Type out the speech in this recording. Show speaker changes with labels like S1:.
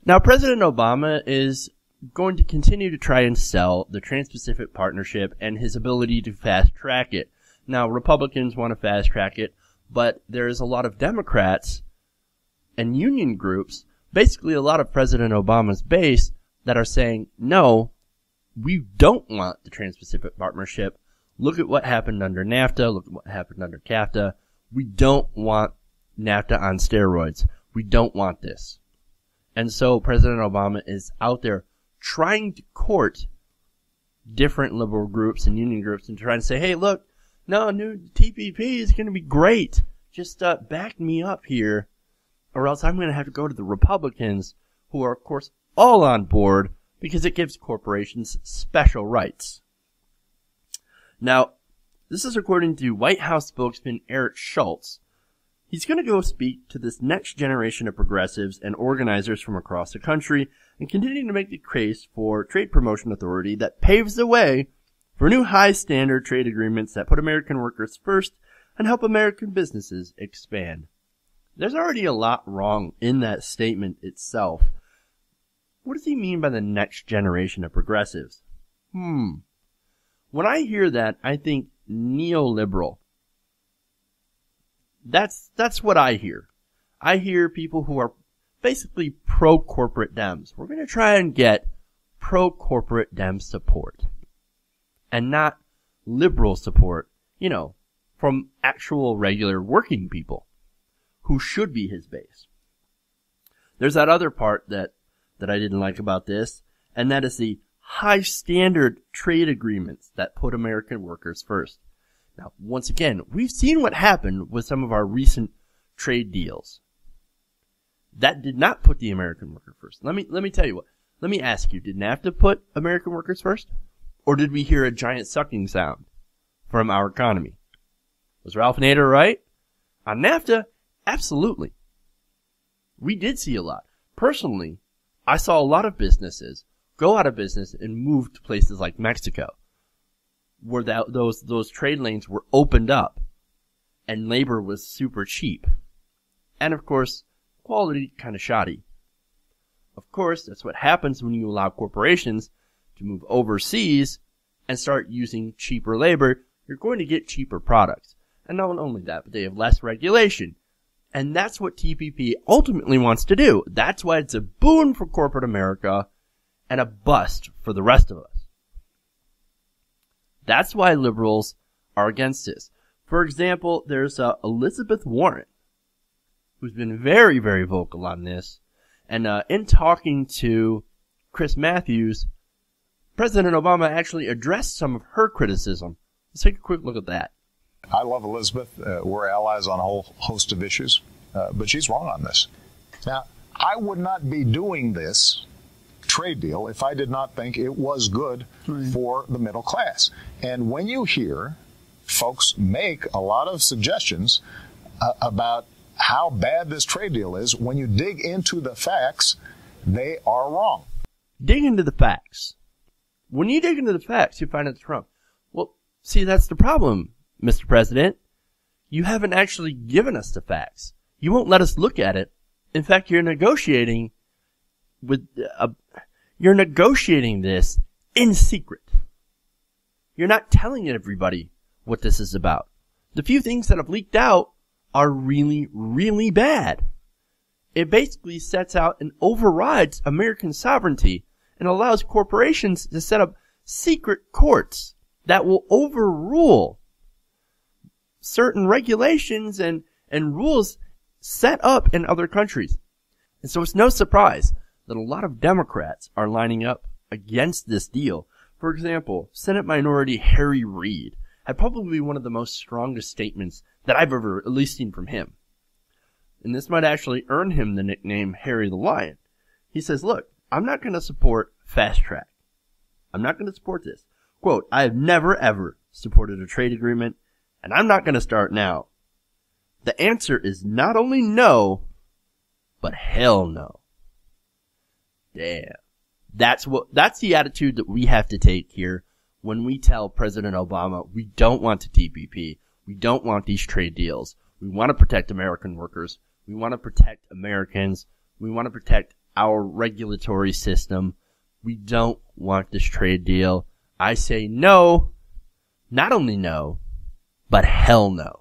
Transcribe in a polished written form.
S1: Now, President Obama is going to continue to try and sell the Trans-Pacific Partnership and his ability to fast-track it. Now, Republicans want to fast-track it, but there's a lot of Democrats and union groups, basically a lot of President Obama's base, that are saying, no, we don't want the Trans-Pacific Partnership. Look at what happened under NAFTA. Look at what happened under CAFTA. We don't want NAFTA on steroids. We don't want this. And so President Obama is out there trying to court different liberal groups and union groups and trying to say, hey, look, no, new TPP is going to be great. Just back me up here, or else I'm going to have to go to the Republicans, who are, of course, all on board because it gives corporations special rights. Now, this is according to White House spokesman Eric Schultz. He's going to go speak to this next generation of progressives and organizers from across the country and continue to make the case for trade promotion authority that paves the way for new high-standard trade agreements that put American workers first and help American businesses expand. There's already a lot wrong in that statement itself. What does he mean by the next generation of progressives? When I hear that, I think neoliberal. That's what I hear. I hear people who are basically pro-corporate Dems. We're going to try and get pro-corporate Dem support. And not liberal support, from actual regular working people who should be his base. There's that other part that I didn't like about this, and that is the high standard trade agreements that put American workers first. Now, once again, we've seen what happened with some of our recent trade deals. That did not put the American worker first. Let me tell you what. Let me ask you, did NAFTA put American workers first? Or did we hear a giant sucking sound from our economy? Was Ralph Nader right? On NAFTA, absolutely. We did see a lot. Personally, I saw a lot of businesses go out of business and move to places like Mexico, where those trade lanes were opened up and labor was super cheap. And of course, quality kind of shoddy. Of course, that's what happens when you allow corporations to move overseas and start using cheaper labor. You're going to get cheaper products. And not only that, but they have less regulation. And that's what TPP ultimately wants to do. That's why it's a boon for corporate America and a bust for the rest of us. That's why liberals are against this. For example, there's Elizabeth Warren, who's been very, very vocal on this. And in talking to Chris Matthews, President Obama actually addressed some of her criticism. Let's take a quick look at that.
S2: I love Elizabeth. We're allies on a whole host of issues, but she's wrong on this. Now, I would not be doing this trade deal if I did not think it was good for the middle class. And when you hear folks make a lot of suggestions about how bad this trade deal is, when you dig into the facts, they are wrong.
S1: Dig into the facts. When you dig into the facts, you find it's wrong. Well, see, that's the problem, Mr. President. You haven't actually given us the facts. You won't let us look at it. In fact, you're negotiating this in secret. You're not telling everybody what this is about. The few things that have leaked out are really, really bad. It basically sets out and overrides American sovereignty and allows corporations to set up secret courts that will overrule certain regulations and rules set up in other countries. And so it's no surprise that a lot of Democrats are lining up against this deal. For example, Senate Minority Harry Reid had probably one of the most strongest statements that I've ever at least seen from him. And this might actually earn him the nickname Harry the Lion. He says, look, I'm not going to support fast track. I'm not going to support this. Quote, I have never ever supported a trade agreement, and I'm not going to start now. The answer is not only no, but hell no. Damn. That's the attitude that we have to take here when we tell President Obama we don't want the TPP. We don't want these trade deals. We want to protect American workers. We want to protect Americans. We want to protect our regulatory system. We don't want this trade deal. I say no, not only no, but hell no.